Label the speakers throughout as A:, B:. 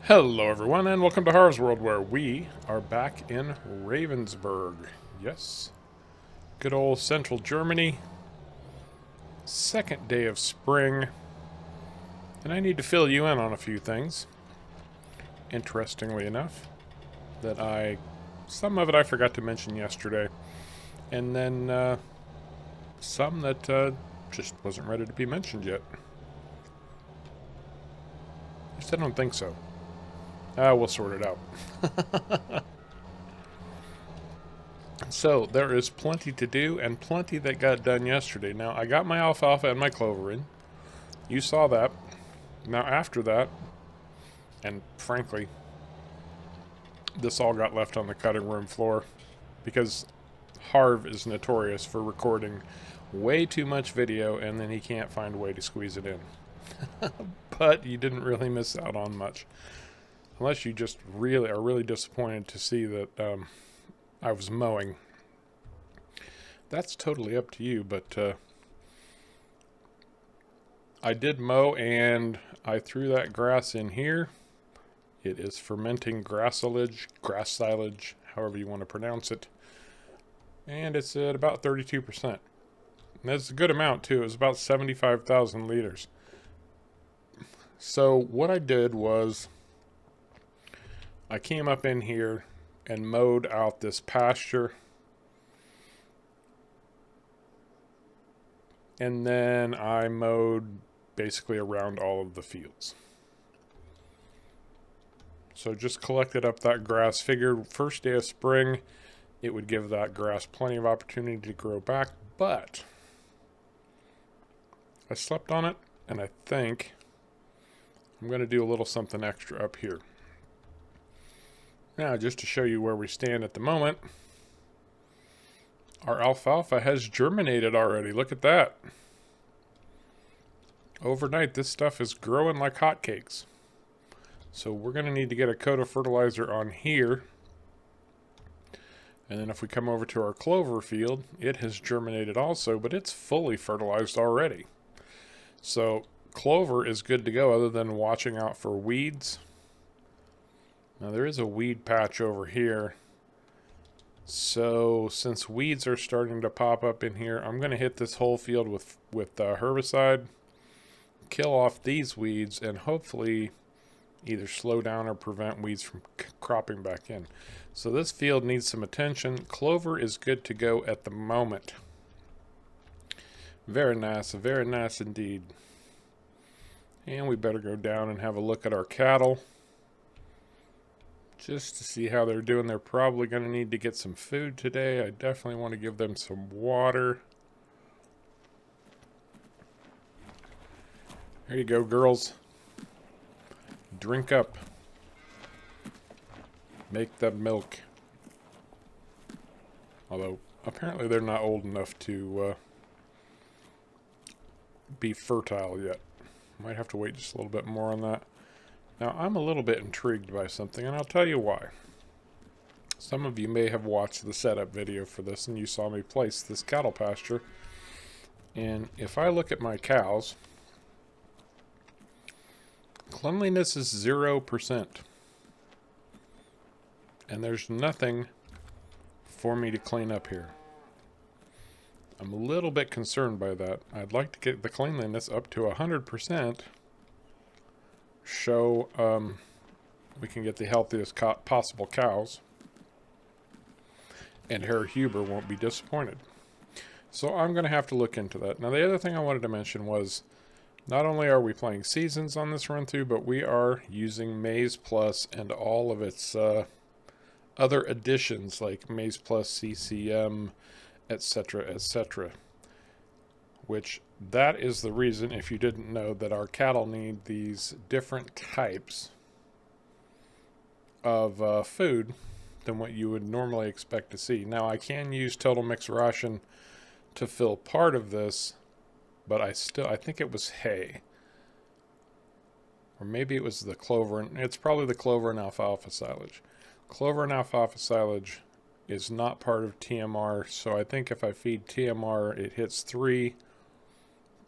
A: Hello everyone and welcome to Harv's World, where we are back in Ravensberg. Yes, good old central Germany. Second day of spring. And I need to fill you in on a few things. Interestingly enough, some of it I forgot to mention yesterday. And then some that just wasn't ready to be mentioned yet. At least I don't think so. We'll sort it out. So, there is plenty to do, and plenty that got done yesterday. Now, I got my alfalfa and my clover in. You saw that. Now, after that, and frankly, this all got left on the cutting room floor, because Harv is notorious for recording way too much video, and then he can't find a way to squeeze it in. But you didn't really miss out on much. Unless you just really are really disappointed to see that I was mowing. That's totally up to you, but I did mow and I threw that grass in here. It is fermenting grass silage, however you want to pronounce it. And it's at about 32%. And that's a good amount too. It was about 75,000 liters. So what I did was I came up in here and mowed out this pasture. And then I mowed basically around all of the fields. So just collected up that grass. Figured first day of spring, it would give that grass plenty of opportunity to grow back. But I slept on it, and I think I'm going to do a little something extra up here. Now, just to show you where we stand at the moment, our alfalfa has germinated already. Look at that. Overnight, this stuff is growing like hotcakes. So we're going to need to get a coat of fertilizer on here. And then if we come over to our clover field, it has germinated also, but it's fully fertilized already. So clover is good to go other than watching out for weeds. Now there is a weed patch over here. So since weeds are starting to pop up in here, I'm going to hit this whole field with herbicide, kill off these weeds, and hopefully either slow down or prevent weeds from cropping back in. So this field needs some attention. Clover is good to go at the moment. Very nice indeed. And we better go down and have a look at our cattle, just to see how they're doing. They're probably going to need to get some food today. I definitely want to give them some water. There you go, girls. Drink up. Make that milk. Although, apparently they're not old enough to be fertile yet. Might have to wait just a little bit more on that. Now, I'm a little bit intrigued by something, and I'll tell you why. Some of you may have watched the setup video for this, and you saw me place this cattle pasture. And if I look at my cows, cleanliness is 0%. And there's nothing for me to clean up here. I'm a little bit concerned by that. I'd like to get the cleanliness up to 100%. Show we can get the healthiest possible cows, and Herr Huber won't be disappointed. So I'm going to have to look into that. Now the other thing I wanted to mention was, not only are we playing seasons on this run through, but we are using Maize Plus and all of its other additions like Maize Plus, CCM, etc., which that is the reason, if you didn't know, that our cattle need these different types of food than what you would normally expect to see. Now, I can use Total Mix Ration to fill part of this, but I think it was hay. Or maybe it was the clover, and it's probably the clover and alfalfa silage. Clover and alfalfa silage is not part of TMR, so I think if I feed TMR, it hits 3.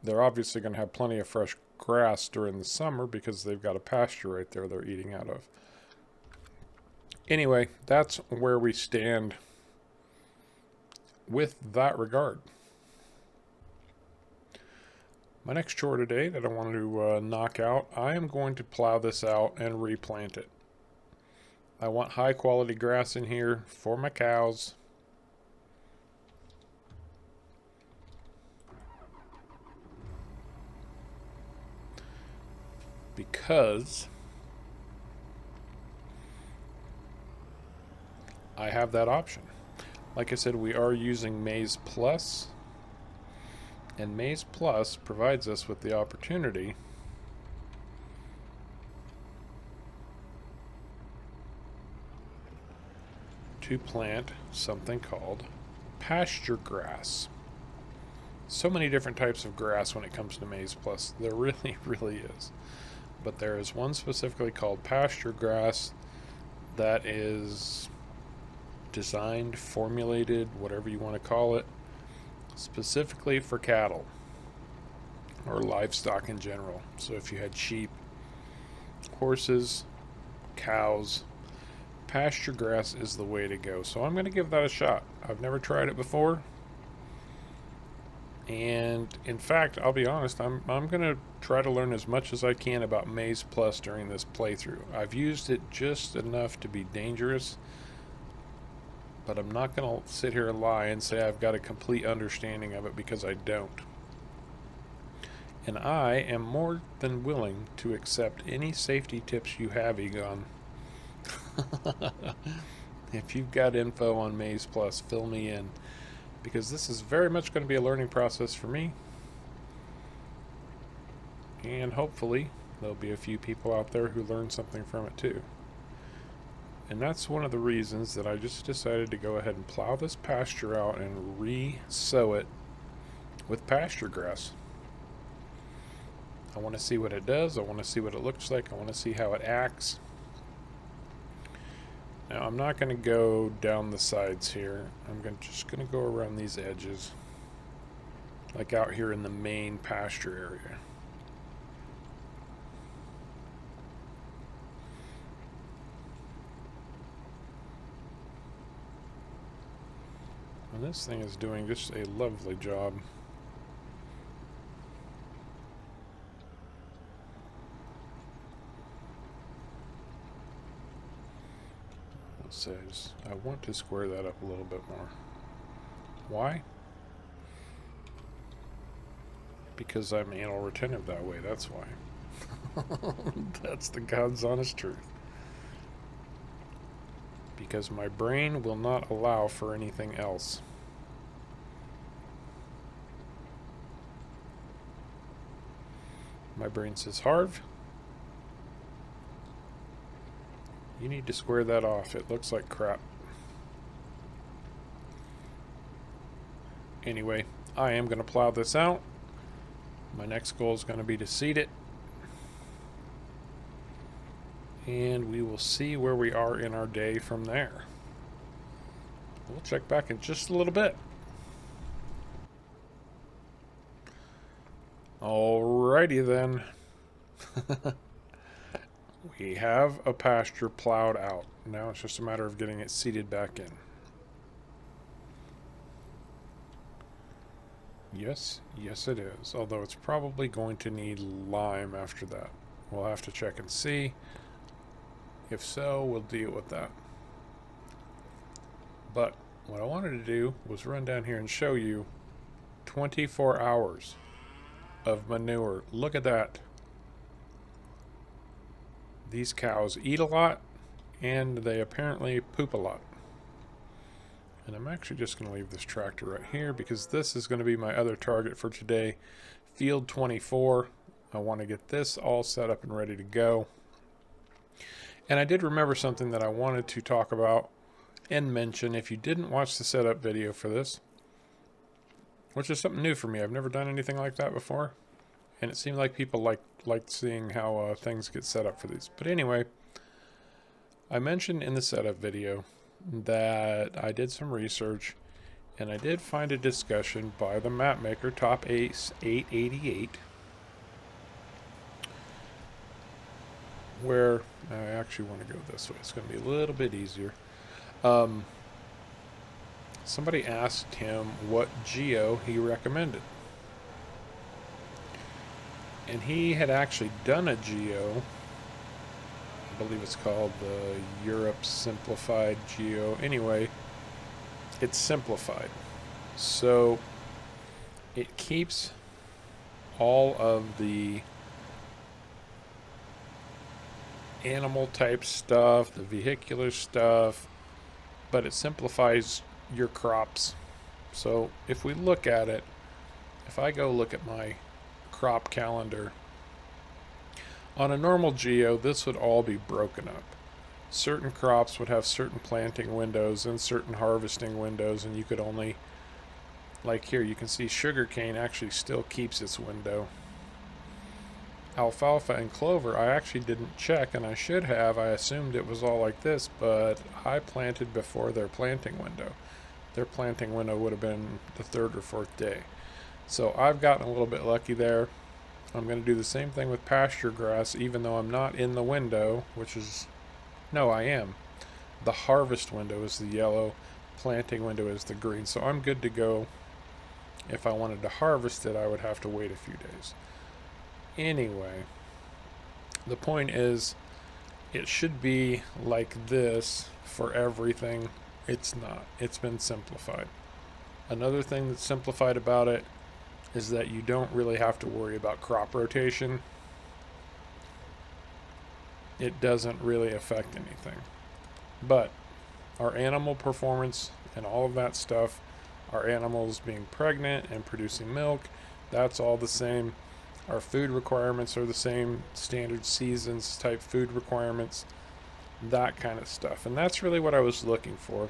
A: They're obviously going to have plenty of fresh grass during the summer because they've got a pasture right there they're eating out of. Anyway, that's where we stand with that regard. My next chore today that I want to knock out, I am going to plow this out and replant it. I want high quality grass in here for my cows. Because I have that option. Like I said, we are using Maize Plus. And Maize Plus provides us with the opportunity to plant something called pasture grass. So many different types of grass when it comes to Maize Plus. There really, really is. But there is one specifically called pasture grass that is designed, formulated, whatever you want to call it, specifically for cattle or livestock in general. So if you had sheep, horses, cows, pasture grass is the way to go. So I'm going to give that a shot. I've never tried it before. And in fact, I'll be honest, I'm going to try to learn as much as I can about Maize Plus during this playthrough. I've used it just enough to be dangerous, but I'm not going to sit here and lie and say I've got a complete understanding of it, because I don't. And I am more than willing to accept any safety tips you have, Egon. If you've got info on Maize Plus, fill me in, because this is very much going to be a learning process for me. And hopefully there'll be a few people out there who learn something from it too. And that's one of the reasons that I just decided to go ahead and plow this pasture out and re-sow it with pasture grass. I want to see what it does. I want to see what it looks like. I want to see how it acts. Now, I'm not going to go down the sides here. I'm just going to go around these edges, like out here in the main pasture area. And this thing is doing just a lovely job. Says I want to square that up a little bit more. Why? Because I'm anal retentive that way, that's why. That's the God's honest truth. Because my brain will not allow for anything else. My brain says, Harv, you need to square that off. It looks like crap. Anyway, I am going to plow this out. My next goal is going to be to seed it. And we will see where we are in our day from there. We'll check back in just a little bit. Alrighty then. We have a pasture plowed out. Now it's just a matter of getting it seeded back in. Yes, yes it is. Although it's probably going to need lime after that. We'll have to check and see. If so, we'll deal with that. But what I wanted to do was run down here and show you 24 hours of manure. Look at that. These cows eat a lot, and they apparently poop a lot. And I'm actually just going to leave this tractor right here, because this is going to be my other target for today. Field 24. I want to get this all set up and ready to go. And I did remember something that I wanted to talk about and mention. If you didn't watch the setup video for this, which is something new for me. I've never done anything like that before. And it seemed like people liked seeing how things get set up for these. But anyway, I mentioned in the setup video that I did some research, and I did find a discussion by the map maker Top Ace 888 where I actually want to go this way. It's going to be a little bit easier. Somebody asked him what geo he recommended. And he had actually done a geo. I believe it's called the Europe Simplified Geo. Anyway, it's simplified. So it keeps all of the animal type stuff, the vehicular stuff, but it simplifies your crops. So if we look at it, if I go look at my crop calendar, on a normal geo, this would all be broken up. Certain crops would have certain planting windows and certain harvesting windows, and you could only, like here, you can see sugarcane actually still keeps its window. Alfalfa and clover, I actually didn't check, and I should have. I assumed it was all like this, but I planted before their planting window. Their planting window would have been the 3rd or 4th day. So I've gotten a little bit lucky there. I'm going to do the same thing with pasture grass, even though I'm not in the window, which is, no, I am. The harvest window is the yellow, planting window is the green. So I'm good to go. If I wanted to harvest it, I would have to wait a few days. Anyway, the point is, it should be like this for everything. It's not. It's been simplified. Another thing that's simplified about it is that you don't really have to worry about crop rotation. It doesn't really affect anything. But our animal performance and all of that stuff, our animals being pregnant and producing milk, that's all the same. Our food requirements are the same, standard seasons type food requirements, that kind of stuff. And that's really what I was looking for.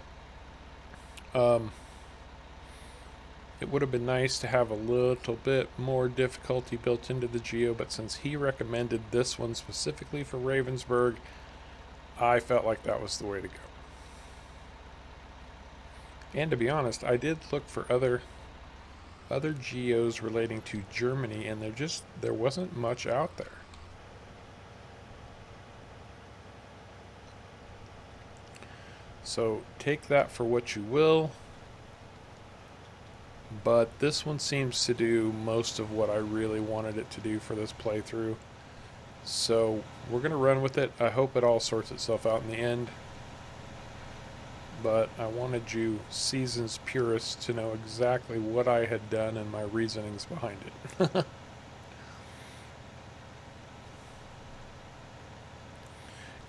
A: It would have been nice to have a little bit more difficulty built into the geo, but since he recommended this one specifically for Ravensberg, I felt like that was the way to go. And to be honest, I did look for other geos relating to Germany, and there wasn't much out there. So take that for what you will. But this one seems to do most of what I really wanted it to do for this playthrough. So we're going to run with it. I hope it all sorts itself out in the end. But I wanted you seasons purists to know exactly what I had done and my reasonings behind it.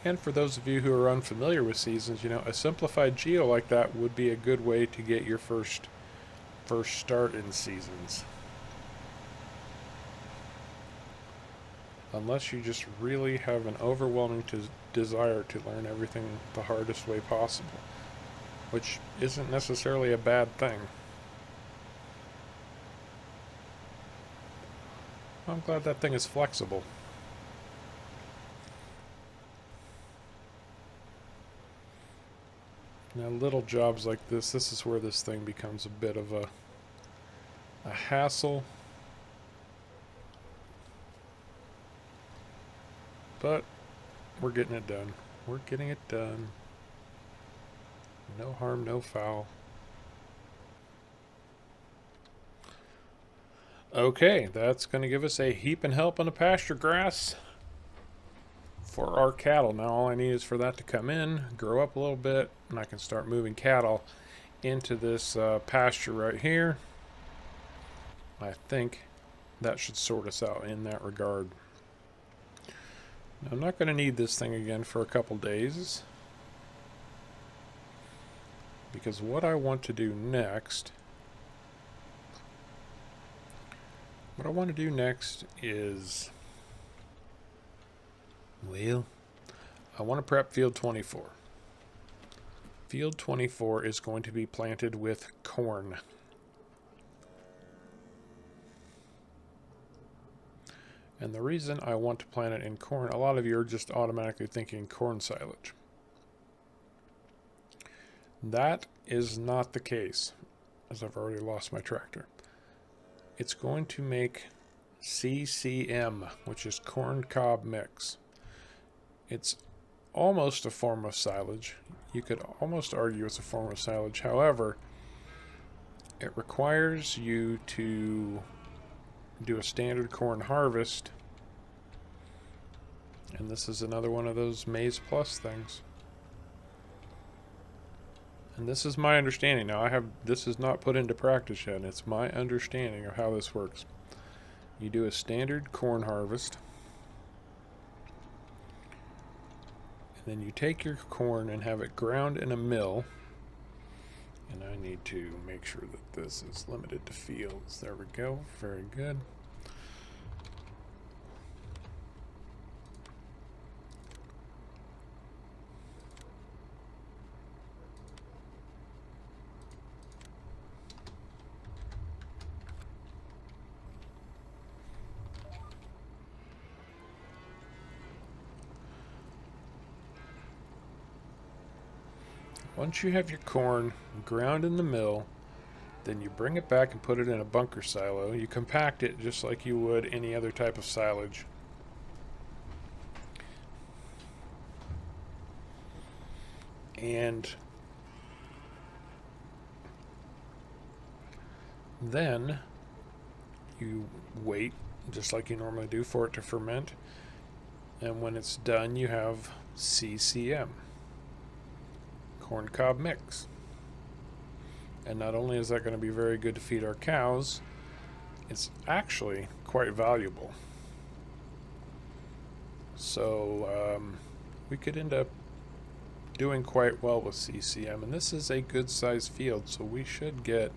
A: And for those of you who are unfamiliar with seasons, a simplified geo like that would be a good way to get your first start in seasons. Unless you just really have an overwhelming desire to learn everything the hardest way possible, which isn't necessarily a bad thing. I'm glad that thing is flexible. Now, little jobs like this is where this thing becomes a bit of a hassle. But we're getting it done. We're getting it done. No harm, no foul. Okay, that's going to give us a heap and help on the pasture grass for our cattle. Now all I need is for that to come in, grow up a little bit, and I can start moving cattle into this pasture right here. I think that should sort us out in that regard. Now, I'm not going to need this thing again for a couple days, because what I want to do next is, well, I want to prep field 24. Field 24 is going to be planted with corn. And the reason I want to plant it in corn, a lot of you are just automatically thinking corn silage. That is not the case, as I've already lost my tractor. It's going to make CCM, which is corn cob mix. It's almost a form of silage. You could almost argue it's a form of silage. However, it requires you to do a standard corn harvest. And this is another one of those Maize Plus things. And this is my understanding. Now, this is not put into practice yet. It's my understanding of how this works. You do a standard corn harvest. And then you take your corn and have it ground in a mill. And I need to make sure that this is limited to fields. There we go. Very good. Once you have your corn ground in the mill, then you bring it back and put it in a bunker silo. You compact it just like you would any other type of silage. And then you wait, just like you normally do, for it to ferment. And when it's done, you have CCM. Corn cob mix. And not only is that going to be very good to feed our cows, it's actually quite valuable. So we could end up doing quite well with CCM, and this is a good sized field, so we should get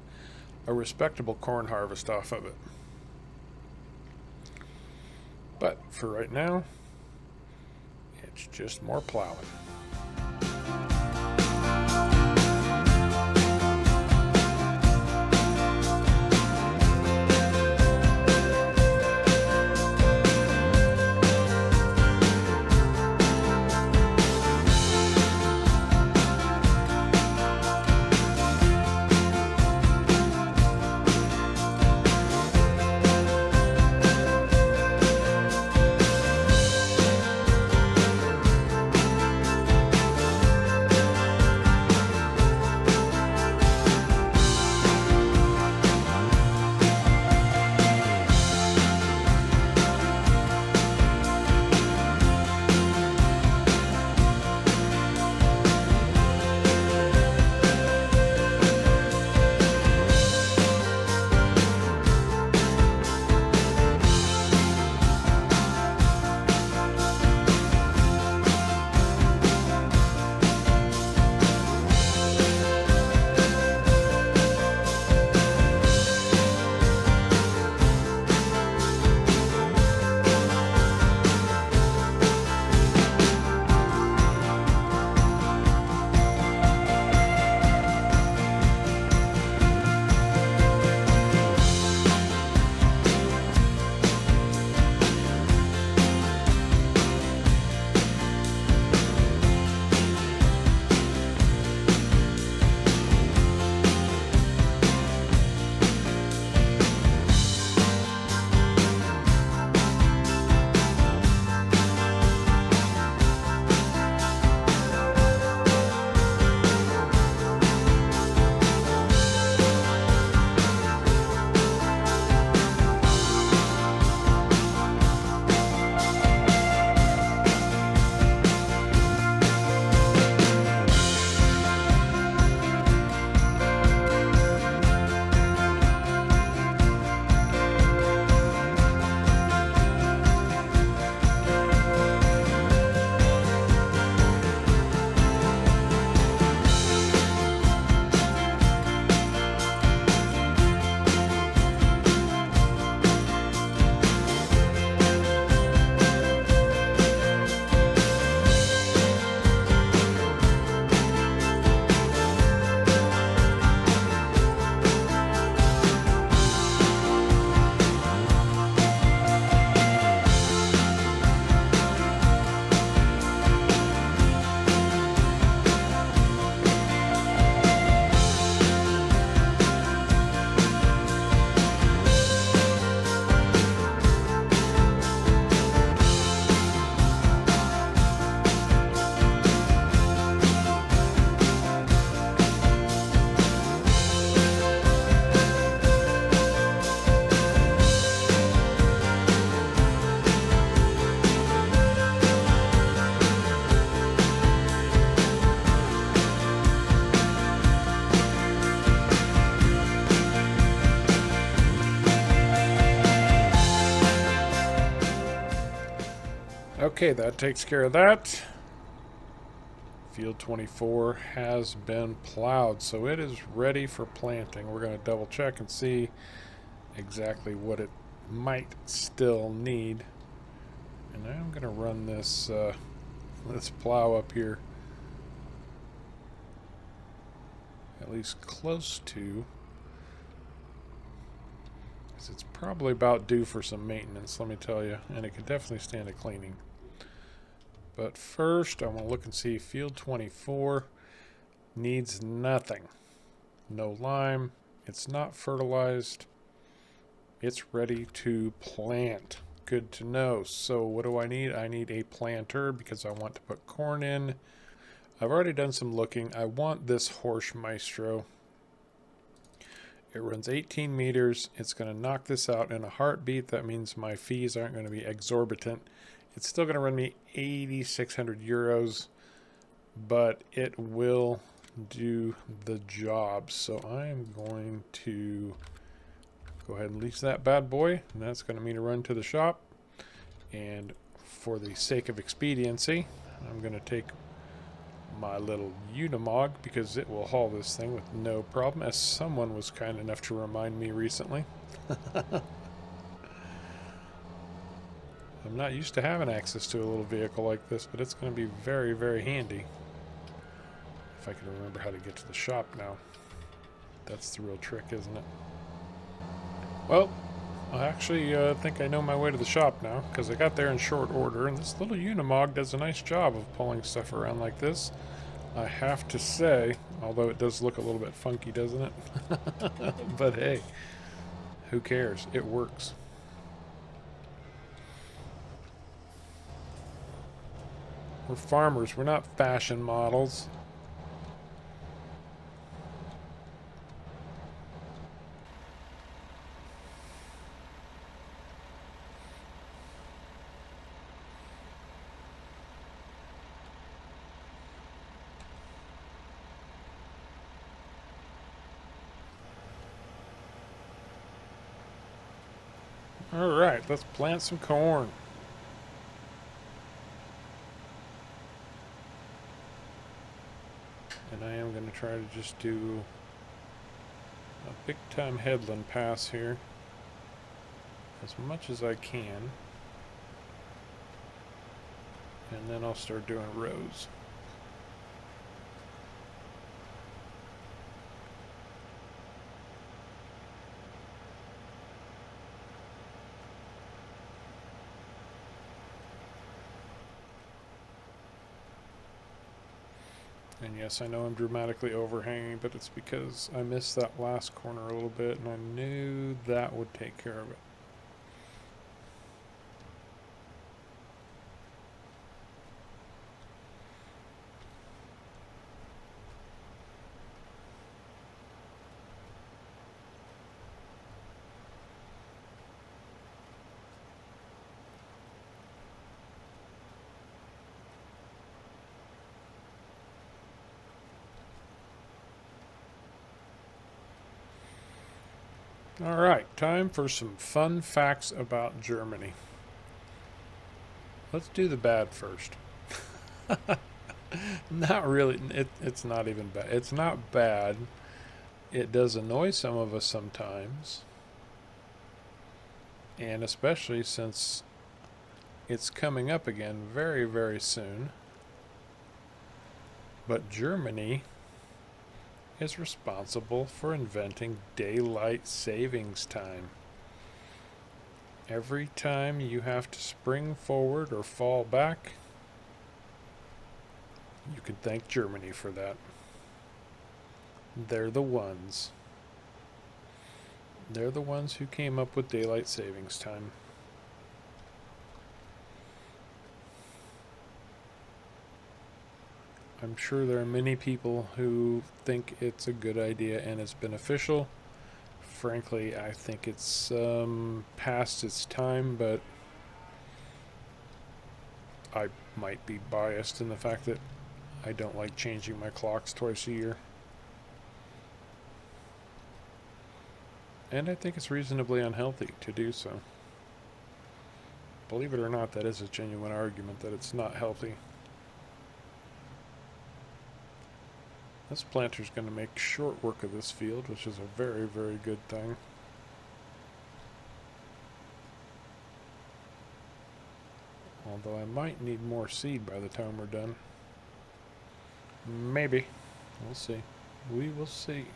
A: a respectable corn harvest off of it. But for right now, it's just more plowing. Okay, that takes care of that. Field 24 has been plowed, so it is ready for planting. We're going to double check and see exactly what it might still need. And I'm going to run this this plow up here at least close to, because it's probably about due for some maintenance, let me tell you, and it could definitely stand a cleaning. But first, I want to look and see field 24 needs nothing. No lime. It's not fertilized. It's ready to plant. Good to know. So what do I need? I need a planter because I want to put corn in. I've already done some looking. I want this Horse Maestro. It runs 18 meters. It's going to knock this out in a heartbeat. That means my fees aren't going to be exorbitant. It's still going to run me 8,600 euros, but it will do the job. So I am going to go ahead and lease that bad boy, and that's going to mean a run to the shop. And for the sake of expediency, I'm going to take my little Unimog because it will haul this thing with no problem, as someone was kind enough to remind me recently. I'm not used to having access to a little vehicle like this, but it's going to be very, very handy. If I can remember how to get to the shop now. That's the real trick, isn't it? Well, I actually think I know my way to the shop now, because I got there in short order, and this little Unimog does a nice job of pulling stuff around like this. I have to say, although it does look a little bit funky, doesn't it? But hey, who cares? It works. We're farmers, we're not fashion models. Alright, let's plant some corn. And I am going to try to just do a big time headland pass here as much as I can. And then I'll start doing rows. And yes, I know I'm dramatically overhanging, but it's because I missed that last corner a little bit, and I knew that would take care of it. Alright, time for some fun facts about Germany. Let's do the bad first. Not really. It's not even bad. It's not bad. It does annoy some of us sometimes. And especially since it's coming up again very, very soon. But Germany is responsible for inventing daylight savings time. Every time you have to spring forward or fall back, you can thank Germany for that. They're the ones. They're the ones who came up with daylight savings time. I'm sure there are many people who think it's a good idea and it's beneficial. Frankly, I think it's past its time, but I might be biased in the fact that I don't like changing my clocks twice a year. And I think it's reasonably unhealthy to do so. believe it or not, that is a genuine argument that it's not healthy. This planter's going to make short work of this field, which is a very, very good thing. Although I might need more seed by the time we're done. Maybe. We'll see. We will see.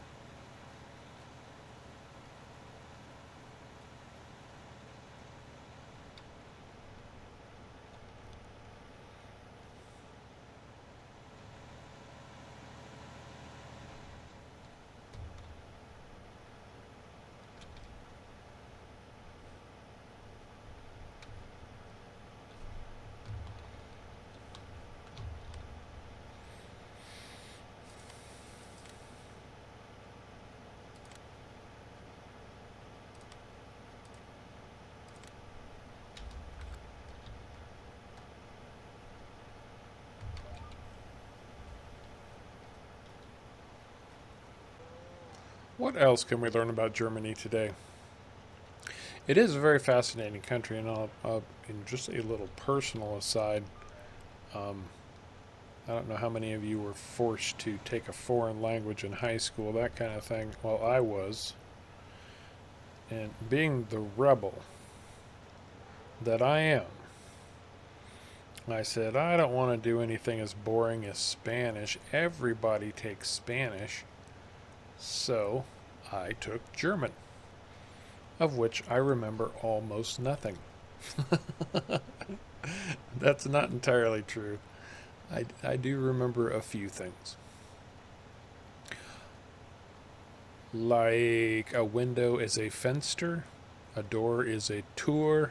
A: What else can we learn about Germany today? It is a very fascinating country, and in just a little personal aside, I don't know how many of you were forced to take a foreign language in high school, that kind of thing. Well, I was. And being the rebel that I am, I said, I don't want to do anything as boring as Spanish. Everybody takes Spanish. So I took German, of which I remember almost nothing. That's not entirely true. I do remember a few things. Like a window is a fenster, a door is a Tür.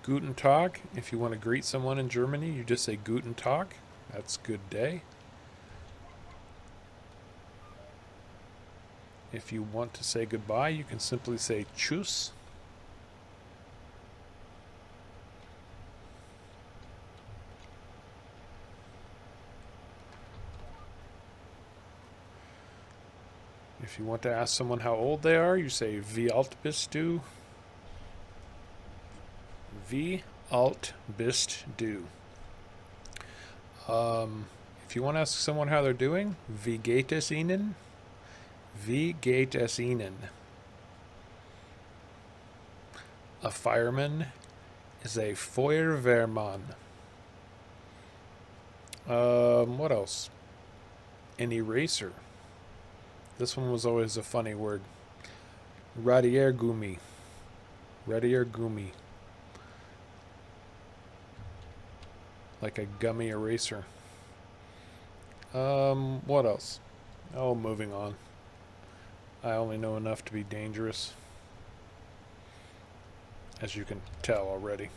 A: Guten Tag. If you want to greet someone in Germany, you just say Guten Tag. That's good day. If you want to say goodbye, you can simply say Tschüss. If you want to ask someone how old they are, you say Wie alt bist du? Wie alt bist du? If you want to ask someone how they're doing, Wie geht es Ihnen? Wie geht es Ihnen? A fireman is a Feuerwehrmann. What else? An eraser. This one was always a funny word. Radiergummi. Radiergummi. Like a gummy eraser. What else? Oh, moving on. I only know enough to be dangerous. As you can tell already.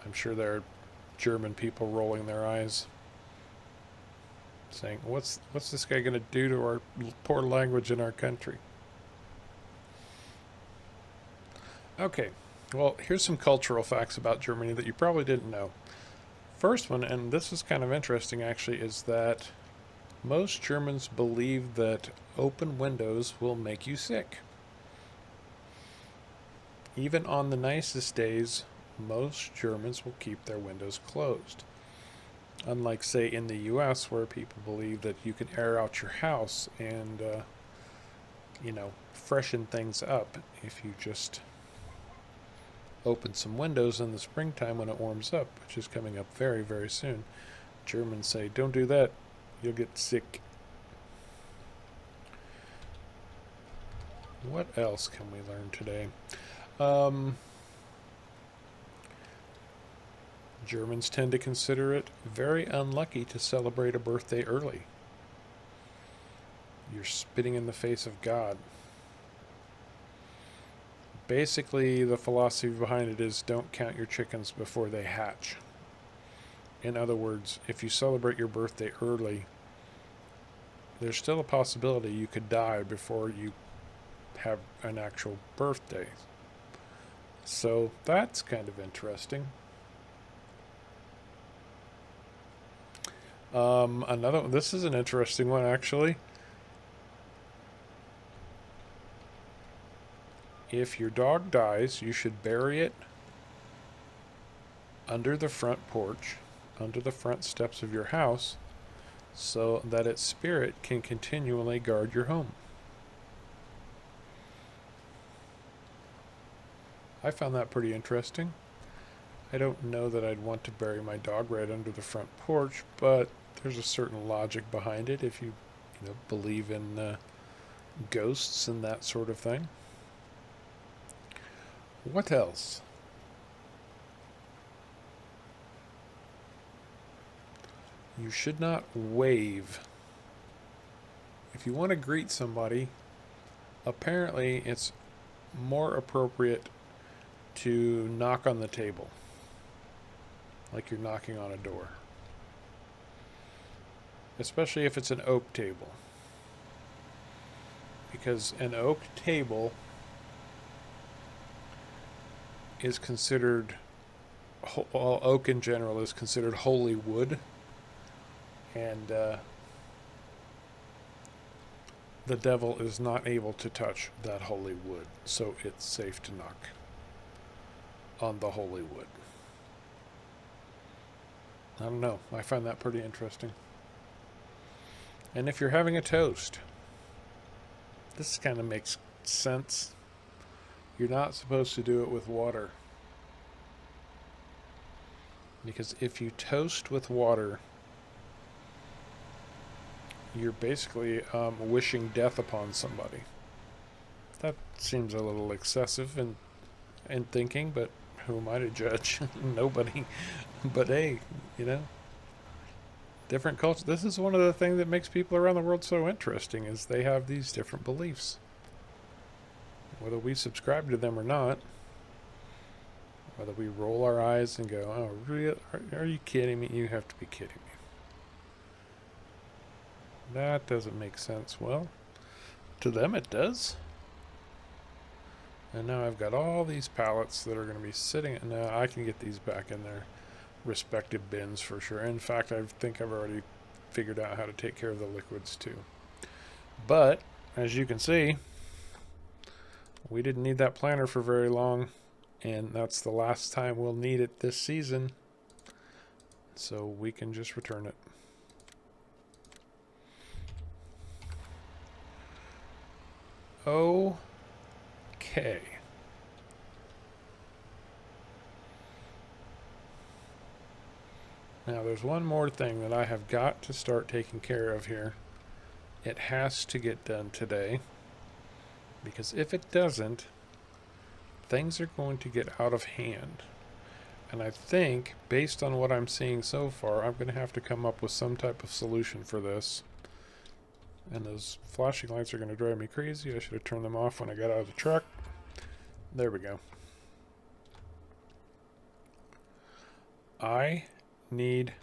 A: I'm sure there are German people rolling their eyes, saying, what's this guy going to do to our poor language in our country? Okay, well, here's some cultural facts about Germany that you probably didn't know. First one, and this is kind of interesting actually, is that most Germans believe that open windows will make you sick. Even on the nicest days, most Germans will keep their windows closed. Unlike, say, in the US, where people believe that you can air out your house and, freshen things up if you just open some windows in the springtime when it warms up, which is coming up very, very soon. Germans say, don't do that. You'll get sick. What else can we learn today? Germans tend to consider it very unlucky to celebrate a birthday early. You're spitting in the face of God. Basically, the philosophy behind it is don't count your chickens before they hatch. In other words, if you celebrate your birthday early, there's still a possibility you could die before you have an actual birthday. So that's kind of interesting. This is an interesting one actually. if your dog dies, you should bury it under the front porch, under the front steps of your house, so that its spirit can continually guard your home. I found that pretty interesting. I don't know that I'd want to bury my dog right under the front porch, but there's a certain logic behind it if you believe in ghosts and that sort of thing. What else? You should not wave. If you want to greet somebody, apparently it's more appropriate to knock on the table, like you're knocking on a door. Especially if it's an oak table. Because an oak table is considered, well, oak in general is considered holy wood. And the devil is not able to touch that holy wood. So it's safe to knock on the holy wood. I don't know. I find that pretty interesting. And if you're having a toast, this kind of makes sense. You're not supposed to do it with water. Because if you toast with water, you're basically wishing death upon somebody. That seems a little excessive in thinking, but who am I to judge? Nobody. But hey, different cultures. This is one of the things that makes people around the world so interesting, is they have these different beliefs. Whether we subscribe to them or not, whether we roll our eyes and go, oh, really? Are you kidding me? You have to be kidding me. That doesn't make sense. Well, to them it does. And now I've got all these pallets that are going to be sitting. Now I can get these back in their respective bins for sure. In fact, I think I've already figured out how to take care of the liquids too. But as you can see, we didn't need that planter for very long, and that's the last time we'll need it this season. So we can just return it. Okay. Now there's one more thing that I have got to start taking care of here. It has to get done today, because if it doesn't, things are going to get out of hand. And I think, based on what I'm seeing so far, I'm going to have to come up with some type of solution for this. And those flashing lights are going to drive me crazy. I should have turned them off when I got out of the truck. There we go. I need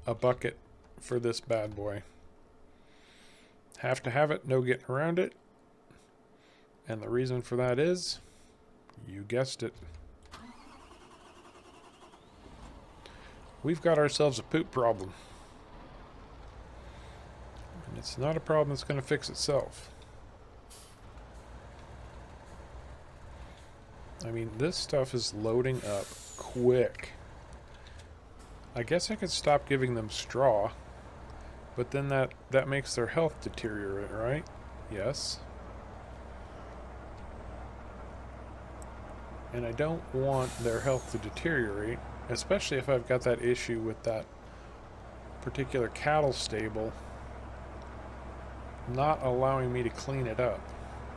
A: a bucket for this bad boy. Have to have it, no getting around it. And the reason for that is, you guessed it, we've got ourselves a poop problem. And it's not a problem that's going to fix itself. I mean, this stuff is loading up quick. I guess I could stop giving them straw, but then that makes their health deteriorate, right? Yes. And I don't want their health to deteriorate, especially if I've got that issue with that particular cattle stable not allowing me to clean it up.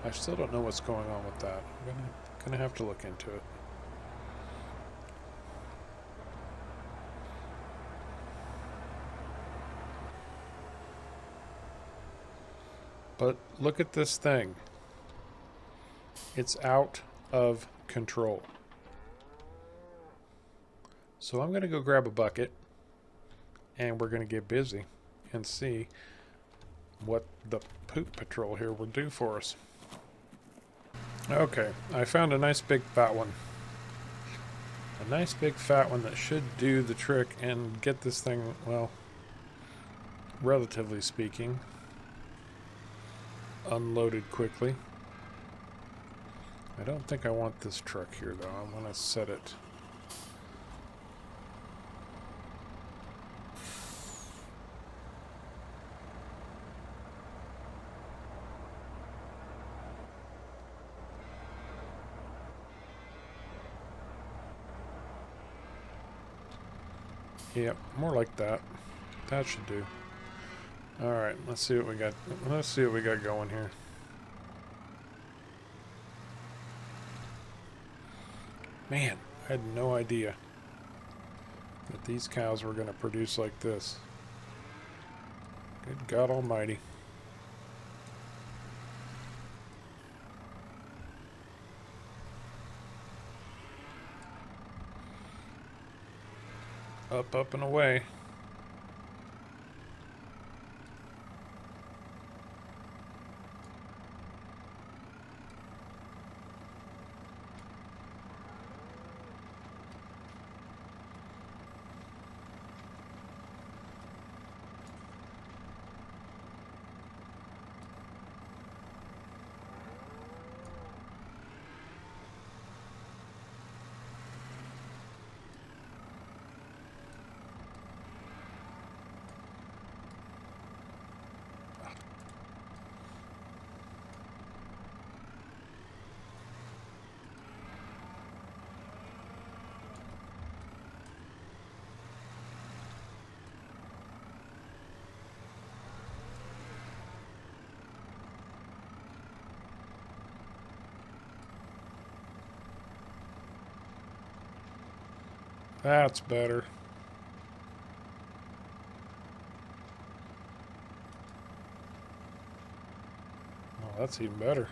A: I still don't know what's going on with that. I'm gonna have to look into it. But look at this thing. It's out of control. So I'm going to go grab a bucket, and we're going to get busy and see what the poop patrol here will do for us. Okay, I found a nice big fat one. A nice big fat one that should do the trick and get this thing, well, relatively speaking, unloaded quickly. I don't think I want this truck here, though. I want to set it. Yep, more like that. That should do. Alright, let's see what we got. Let's see what we got going here. Man, I had no idea that these cows were going to produce like this. Good God Almighty. Up, up, and away. That's better. Oh, that's even better.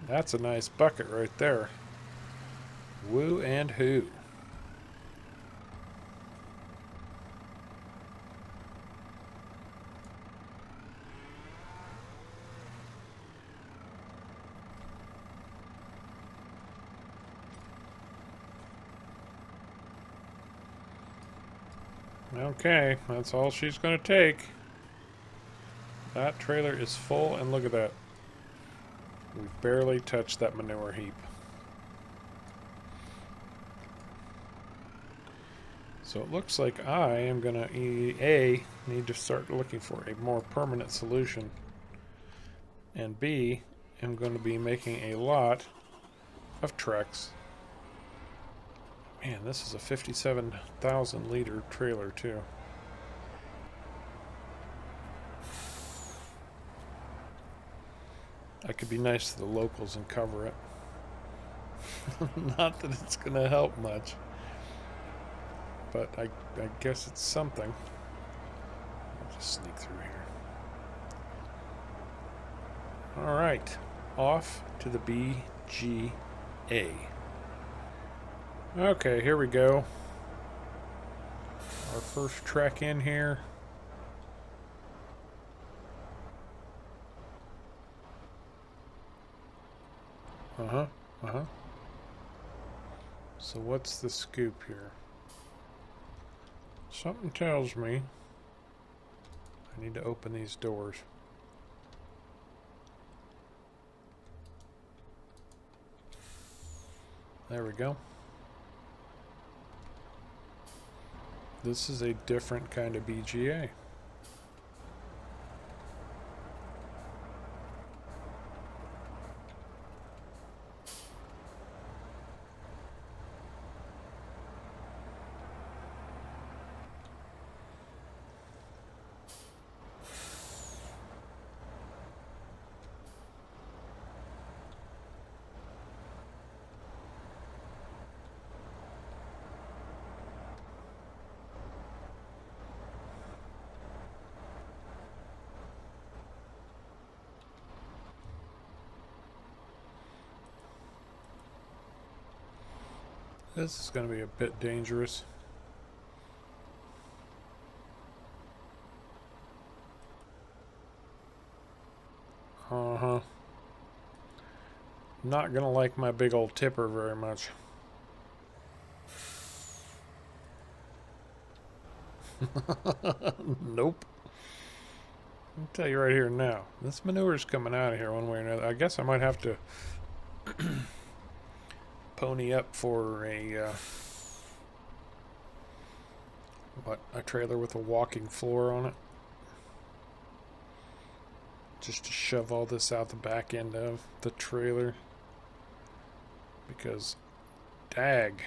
A: That's a nice bucket right there. Woo and who. Okay, that's all she's going to take. That trailer is full, and look at that. We've barely touched that manure heap. So it looks like I am going to need to start looking for a more permanent solution, and B, am going to be making a lot of trucks. Man, this is a 57,000 liter trailer too. I could be nice to the locals and cover it. Not that it's going to help much, but I guess it's something. I'll just sneak through here. Alright, off to the BGA. Okay, here we go. Our first trek in here. So what's the scoop here? Something tells me I need to open these doors. There we go. This is a different kind of BGA. This is going to be a bit dangerous. Not going to like my big old tipper very much. Nope. I'll tell you right here now. This manure is coming out of here one way or another. I guess I might have to pony up for a a trailer with a walking floor on it, just to shove all this out the back end of the trailer, because dag,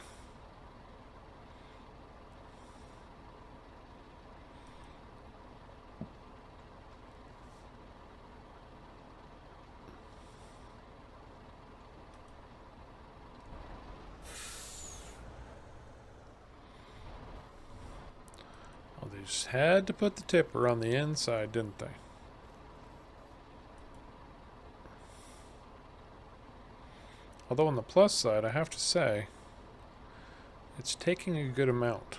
A: they just had to put the tipper on the inside, didn't they? Although on the plus side, I have to say, it's taking a good amount.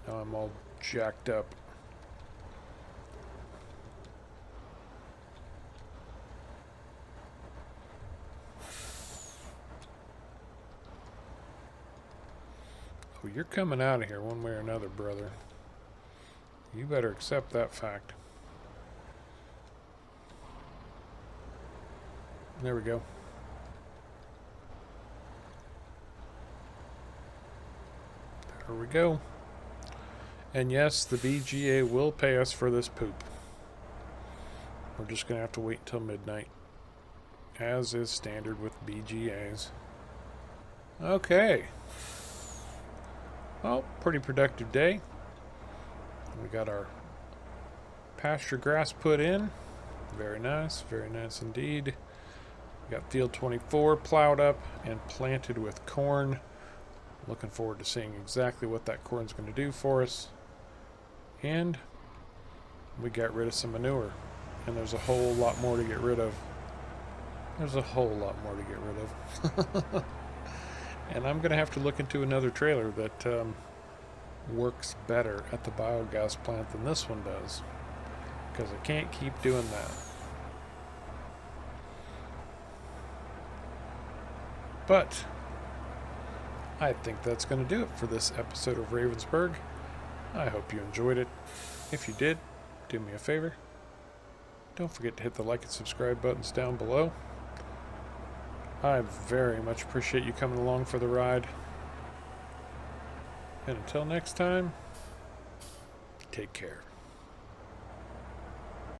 A: Now I'm all jacked up. Oh, you're coming out of here one way or another, brother. You better accept that fact. There we go. There we go. And yes, the BGA will pay us for this poop. We're just going to have to wait until midnight, as is standard with BGAs. Okay. Well, pretty productive day. We got our pasture grass put in. Very nice indeed. We got field 24 plowed up and planted with corn. Looking forward to seeing exactly what that corn's going to do for us. And we got rid of some manure. And there's a whole lot more to get rid of. There's a whole lot more to get rid of. And I'm going to have to look into another trailer that works better at the biogas plant than this one does. Because I can't keep doing that. But I think that's going to do it for this episode of Ravensberg. I hope you enjoyed it. If you did, do me a favor. Don't forget to hit the like and subscribe buttons down below. I very much appreciate you coming along for the ride. And until next time, take care.